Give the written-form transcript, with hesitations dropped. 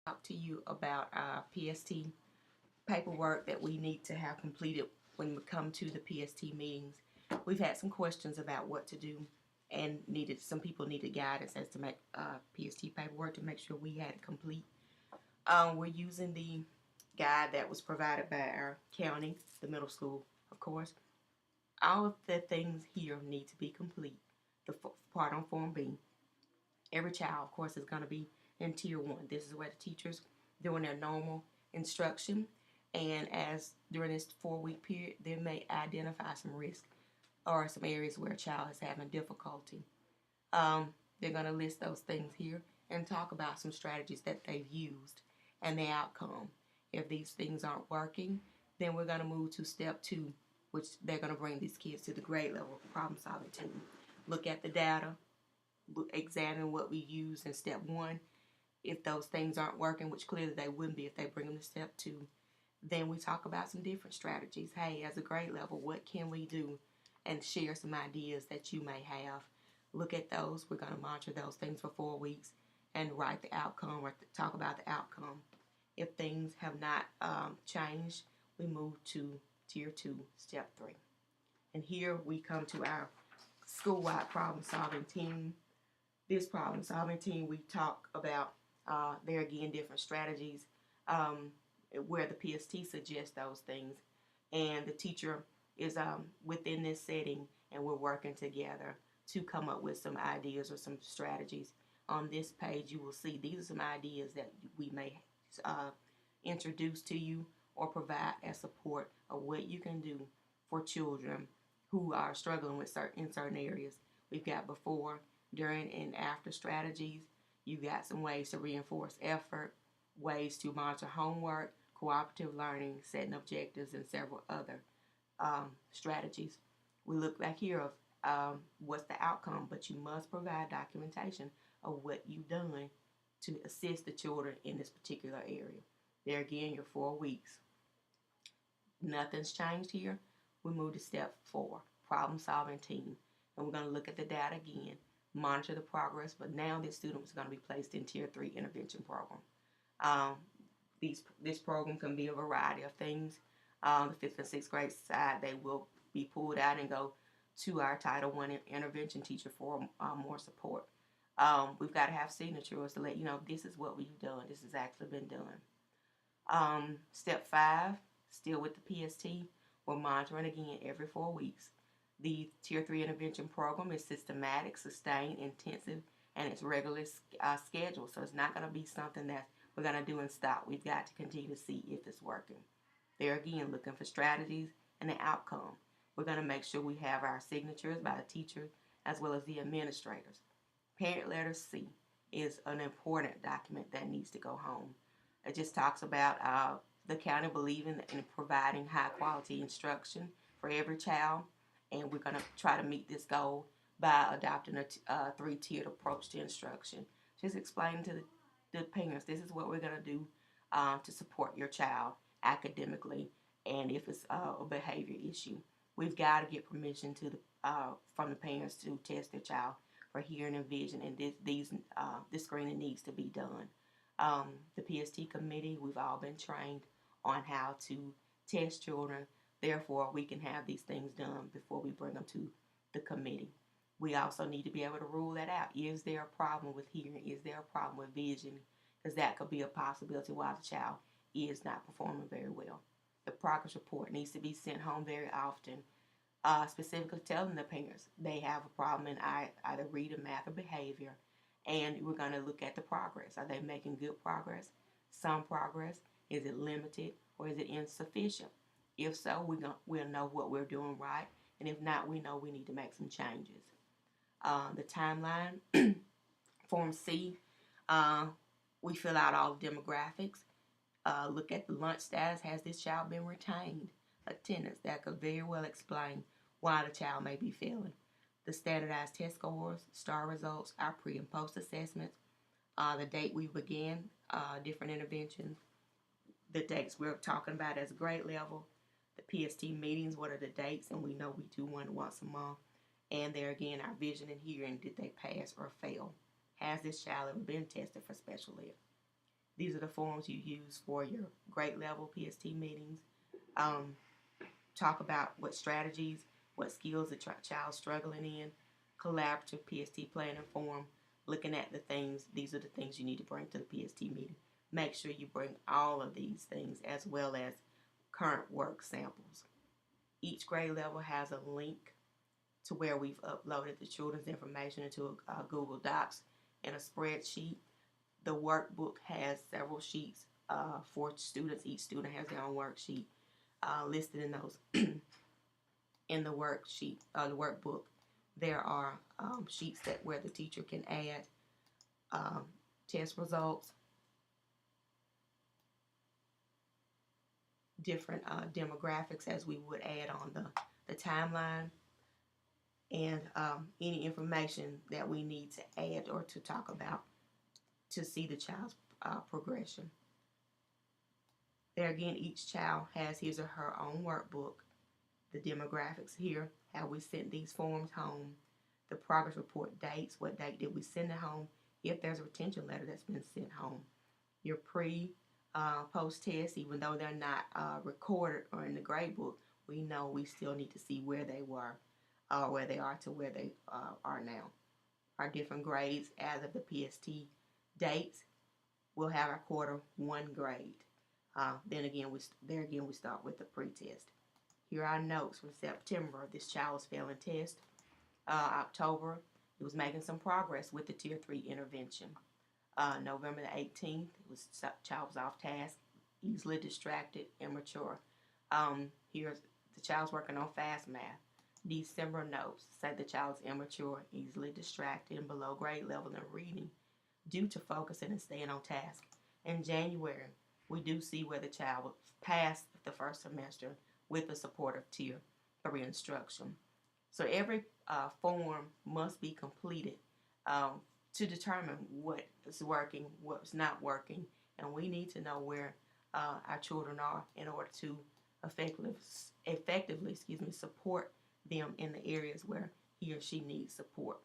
talk to you about our PST paperwork that we need to have completed when we come to the PST meetings. We've had some questions about what to do and some people needed guidance as to make PST paperwork to make sure we had it complete. We're using the guide that was provided by our county, the middle school, of course. All of the things here need to be complete. The part on Form B. Every child, of course, is going to be in Tier 1. This is where the teachers doing their normal instruction, and as during this 4-week period, they may identify some risk or some areas where a child is having difficulty. They're going to list those things here and talk about some strategies that they've used and the outcome. If these things aren't working, then we're going to move to step 2, which they're going to bring these kids to the grade level problem solving team. Look at the data, examine what we use in step 1. If those things aren't working, which clearly they wouldn't be if they bring them to step 2, then we talk about some different strategies. Hey, as a grade level, what can we do? And share some ideas that you may have. Look at those. We're going to monitor those things for 4 weeks and write the outcome or talk about the outcome. If things have not changed, we move to Tier 2, Step 3. And here we come to our school-wide problem-solving team. This problem-solving team, we talk about, there again, different strategies where the PST suggests those things. And the teacher is within this setting, and we're working together to come up with some ideas or some strategies. On this page, you will see these are some ideas that we may introduce to you or provide as support of what you can do for children who are struggling with certain areas. We've got before, during, and after strategies. You've got some ways to reinforce effort, ways to monitor homework, cooperative learning, setting objectives, and several other strategies. We look back here of what's the outcome, but you must provide documentation of what you've done to assist the children in this particular area. There again, your 4 weeks. Nothing's changed here. We move to step 4, problem solving team. And we're going to look at the data again, monitor the progress, but now this student is going to be placed in Tier 3 intervention program. This program can be a variety of things. The 5th and 6th grade side, they will be pulled out and go to our Title I intervention teacher for more support. We've got to have signatures to let you know this is what we've done. This has actually been done. Step 5, still with the PST, we're monitoring again every 4 weeks. The Tier 3 intervention program is systematic, sustained, intensive, and it's regularly scheduled. So it's not going to be something that we're going to do and stop. We've got to continue to see if it's working. There again, looking for strategies and the outcome. We're going to make sure we have our signatures by the teachers as well as the administrators. Parent letter C is an important document that needs to go home. It just talks about the county believing in providing high quality instruction for every child, and we're going to try to meet this goal by adopting a 3-tiered approach to instruction. Just explaining to the parents, this is what we're going to do to support your child academically, and if it's a behavior issue. We've got to get permission from the parents to test their child for hearing and vision, and this screening needs to be done. The PST committee, we've all been trained on how to test children. Therefore, we can have these things done before we bring them to the committee. We also need to be able to rule that out. Is there a problem with hearing? Is there a problem with vision? Because that could be a possibility why the child is not performing very well. The progress report needs to be sent home very often, specifically telling the parents they have a problem in either reading, math, or behavior, and we're going to look at the progress. Are they making good progress? Some progress? Is it limited or is it insufficient? If so, we'll know what we're doing right, and if not, we know we need to make some changes. The timeline, Form C, we fill out all the demographics. Look at the lunch status. Has this child been retained? Attendance. That could very well explain why the child may be failing. The standardized test scores, star results, our pre and post assessments, the date we began different interventions, the dates we're talking about as grade level, the PST meetings, what are the dates, and we know we do one once a month. And there again, our vision and hearing, did they pass or fail? Has this child ever been tested for special ed? These are the forms you use for your grade level PST meetings. Um, Talk about what strategies, what skills the child's struggling in, collaborative PST planning form, looking at the things, these are the things you need to bring to the PST meeting. Make sure you bring all of these things as well as current work samples. Each grade level has a link to where we've uploaded the children's information into a Google Docs and a spreadsheet. The workbook has several sheets for students. Each student has their own worksheet listed in those in the worksheet, the workbook. There are sheets that where the teacher can add um, test results, different demographics as we would add on the timeline, and any information that we need to add or to talk about to see the child's progression. There again, each child has his or her own workbook, the demographics here, how we sent these forms home, the progress report dates, what date did we send it home, if there's a retention letter that's been sent home, your post test, even though they're not recorded or in the grade book, we know we still need to see where they were, where they are to where they are now. Our different grades as of the PST dates, we'll have our quarter one grade. Then again, we start with the pre-test. Here are our notes from September. This child was failing test. October, he was making some progress with the Tier 3 intervention. November the 18th, child was off task, easily distracted, immature. Here's the child's working on fast math. December notes say the child's immature, easily distracted, and below grade level in reading due to focusing and staying on task. In January, we do see where the child passed the first semester with the supportive Tier 3 instruction. So every form must be completed to determine what is working, what's not working, and we need to know where our children are in order to effectively support them in the areas where he or she needs support.